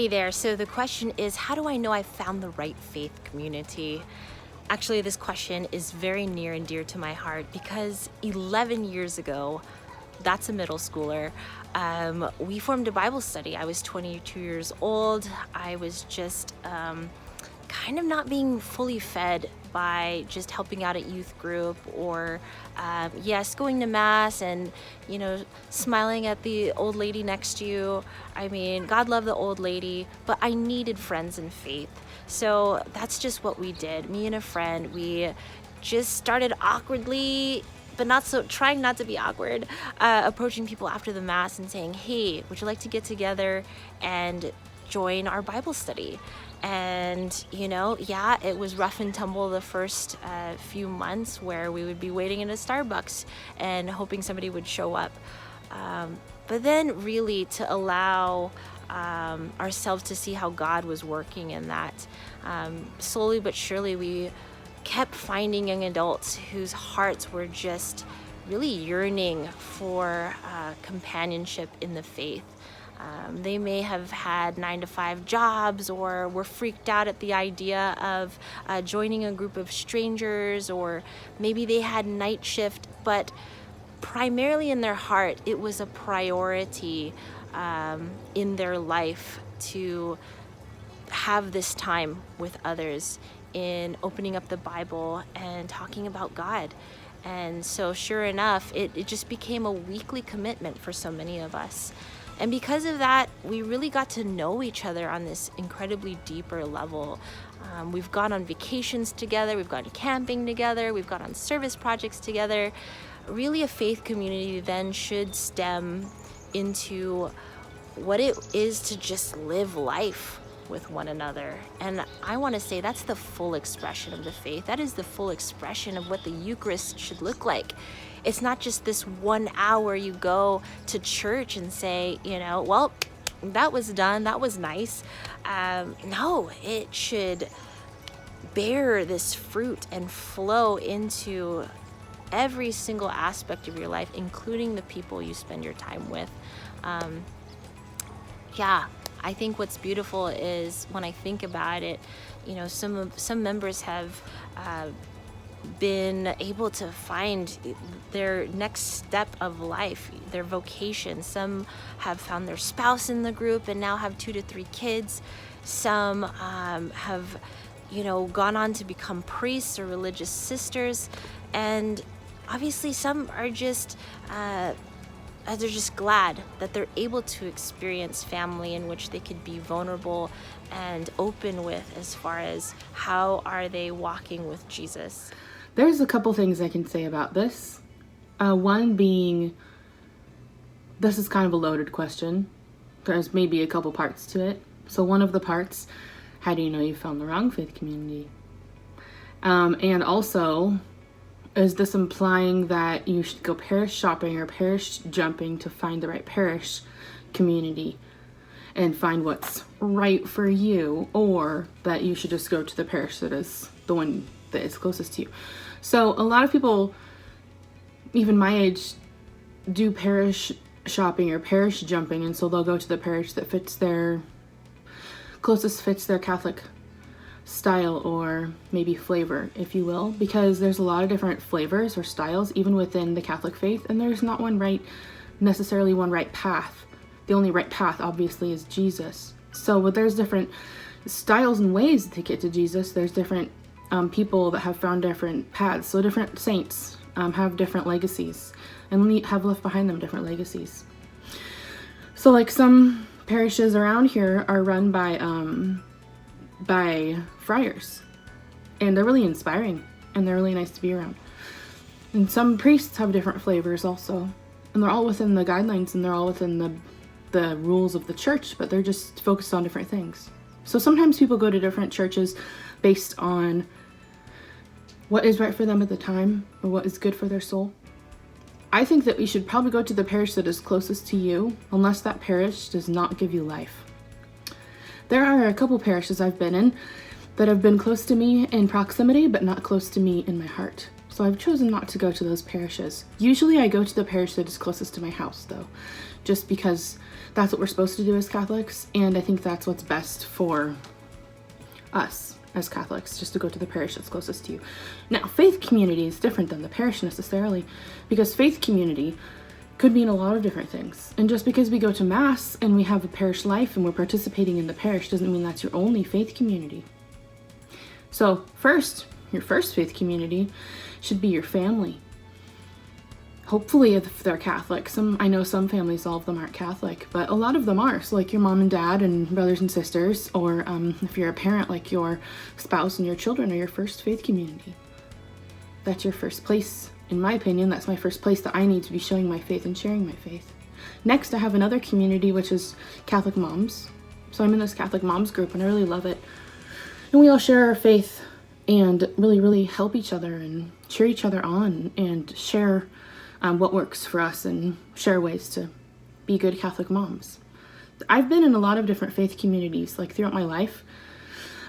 Hey there. So the question is, how do I know I found the right faith community? Actually, this question is very near and dear to my heart because 11 years ago, that's a middle schooler, we formed a Bible study. I was 22 years old. I was just kind of not being fully fed by just helping out at youth group or yes, going to mass and smiling at the old lady next to you. I mean, God love the old lady, but I needed friends in faith. So that's just what we did. Me and a friend, we just started awkwardly, but trying not to be awkward, approaching people after the mass and saying, hey, would you like to get together and join our Bible study? And it was rough and tumble the first few months where we would be waiting in a Starbucks and hoping somebody would show up. But then really to allow ourselves to see how God was working in that. Slowly but surely we kept finding young adults whose hearts were just really yearning for companionship in the faith. They may have had 9-to-5 jobs or were freaked out at the idea of joining a group of strangers, or maybe they had night shift, but primarily in their heart, it was a priority in their life to have this time with others in opening up the Bible and talking about God. And so sure enough, it just became a weekly commitment for so many of us. And because of that, we really got to know each other on this incredibly deeper level. We've gone on vacations together, we've gone camping together, we've gone on service projects together. Really, a faith community then should stem into what it is to just live life with one another. And I want to say that's the full expression of the faith. That is the full expression of what the Eucharist should look like. It's not just this 1 hour you go to church and say, well, that was done, that was nice. No, it should bear this fruit and flow into every single aspect of your life, including the people you spend your time with. I think what's beautiful is when I think about it, some members have been able to find their next step of life, their vocation. Some have found their spouse in the group and now have 2 to 3 kids. Some have, gone on to become priests or religious sisters. And obviously some are just they're just glad that they're able to experience family in which they could be vulnerable and open with as far as how are they walking with Jesus. There's a couple things I can say about this. One being, this is kind of a loaded question. There's maybe a couple parts to it. So one of the parts, how do you know you found the wrong faith community? And also, is this implying that you should go parish shopping or parish jumping to find the right parish community and find what's right for you, or that you should just go to the parish that is the one that is closest to you? So a lot of people, even my age, do parish shopping or parish jumping, and so they'll go to the parish that fits their Catholic style or maybe flavor, if you will, because there's a lot of different flavors or styles even within the Catholic faith, and there's not necessarily one right path. The only right path obviously is Jesus. So there's different styles and ways to get to Jesus. There's different people that have found different paths. So different saints have different legacies and have left behind them different legacies. So like some parishes around here are run by friars, and they're really inspiring and they're really nice to be around. And some priests have different flavors also, and they're all within the guidelines and they're all within the rules of the church, but they're just focused on different things. So sometimes people go to different churches based on what is right for them at the time or what is good for their soul. I think that we should probably go to the parish that is closest to you, unless that parish does not give you life. There are a couple parishes I've been in that have been close to me in proximity, but not close to me in my heart. So I've chosen not to go to those parishes. Usually I go to the parish that is closest to my house, though, just because that's what we're supposed to do as Catholics, and I think that's what's best for us as Catholics, just to go to the parish that's closest to you. Now, faith community is different than the parish necessarily, because faith community could mean a lot of different things. And just because we go to Mass and we have a parish life and we're participating in the parish doesn't mean that's your only faith community. So first, your first faith community should be your family. Hopefully, if they're Catholic. I know some families, all of them aren't Catholic, but a lot of them are. So like your mom and dad and brothers and sisters, or if you're a parent, like your spouse and your children are your first faith community. That's your first place. In my opinion, that's my first place that I need to be showing my faith and sharing my faith. Next, I have another community, which is Catholic moms. So I'm in this Catholic moms group and I really love it. And we all share our faith and really, really help each other and cheer each other on and share what works for us and share ways to be good Catholic moms. I've been in a lot of different faith communities, like throughout my life.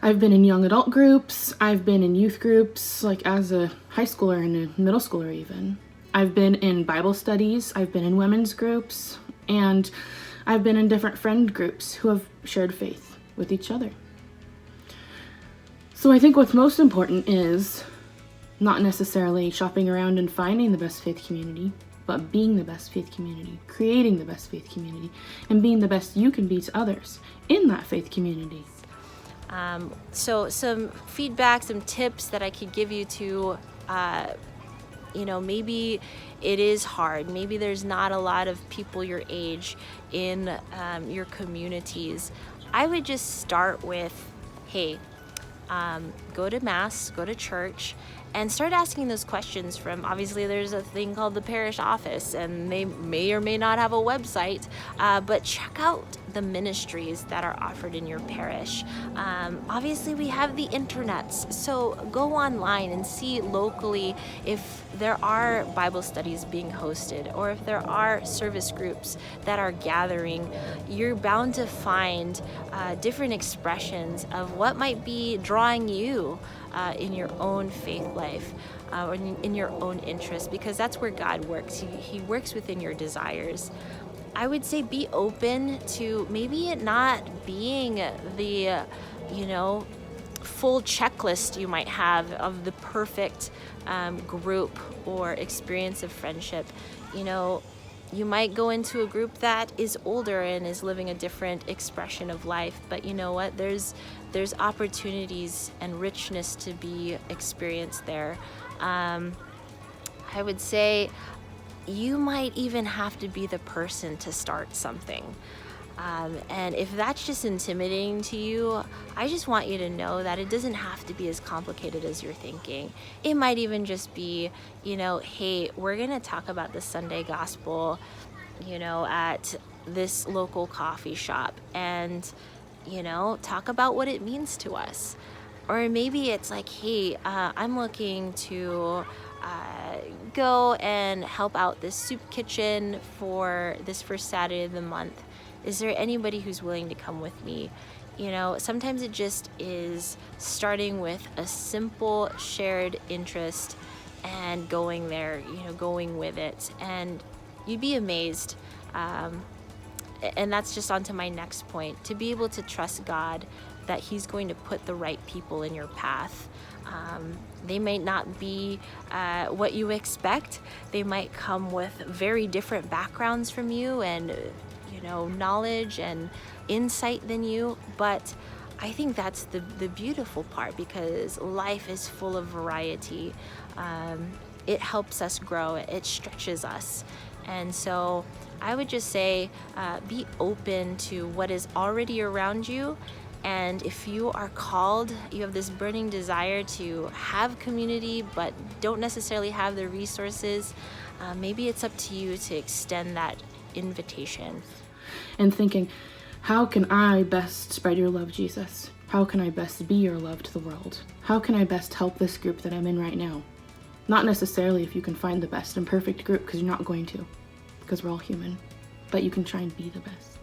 I've been in young adult groups, I've been in youth groups, like as a high schooler and a middle schooler even. I've been in Bible studies, I've been in women's groups, and I've been in different friend groups who have shared faith with each other. So I think what's most important is not necessarily shopping around and finding the best faith community, but being the best faith community, creating the best faith community, and being the best you can be to others in that faith community. So some feedback, some tips that I could give you to, maybe it is hard. Maybe there's not a lot of people your age in your communities. I would just start with, hey, go to Mass, go to church, and start asking those questions from, obviously there's a thing called the parish office, and they may or may not have a website, but check out the ministries that are offered in your parish. Obviously we have the internets, so go online and see locally if there are Bible studies being hosted, or if there are service groups that are gathering. You're bound to find different expressions of what might be drawing you in your own faith life, or in your own interest, because that's where God works. He works within your desires. I would say be open to maybe it not being the, full checklist you might have of the perfect group or experience of friendship. You might go into a group that is older and is living a different expression of life, but you know what? There's opportunities and richness to be experienced there. I would say you might even have to be the person to start something. And if that's just intimidating to you, I just want you to know that it doesn't have to be as complicated as you're thinking. It might even just be, hey, we're going to talk about the Sunday gospel, at this local coffee shop, and, talk about what it means to us. Or maybe it's like, hey, I'm looking to go and help out this soup kitchen for this first Saturday of the month. Is there anybody who's willing to come with me? Sometimes it just is starting with a simple shared interest and going there, going with it. And you'd be amazed. And that's just onto my next point, to be able to trust God that He's going to put the right people in your path. They may not be what you expect. They might come with very different backgrounds from you and knowledge and insight than you, but I think that's the beautiful part, because life is full of variety. It helps us grow, it stretches us. And so I would just say be open to what is already around you. And if you are called, you have this burning desire to have community but don't necessarily have the resources, maybe it's up to you to extend that invitation. And thinking, how can I best spread your love, Jesus? How can I best be your love to the world? How can I best help this group that I'm in right now? Not necessarily if you can find the best and perfect group, because you're not going to, because we're all human, but you can try and be the best.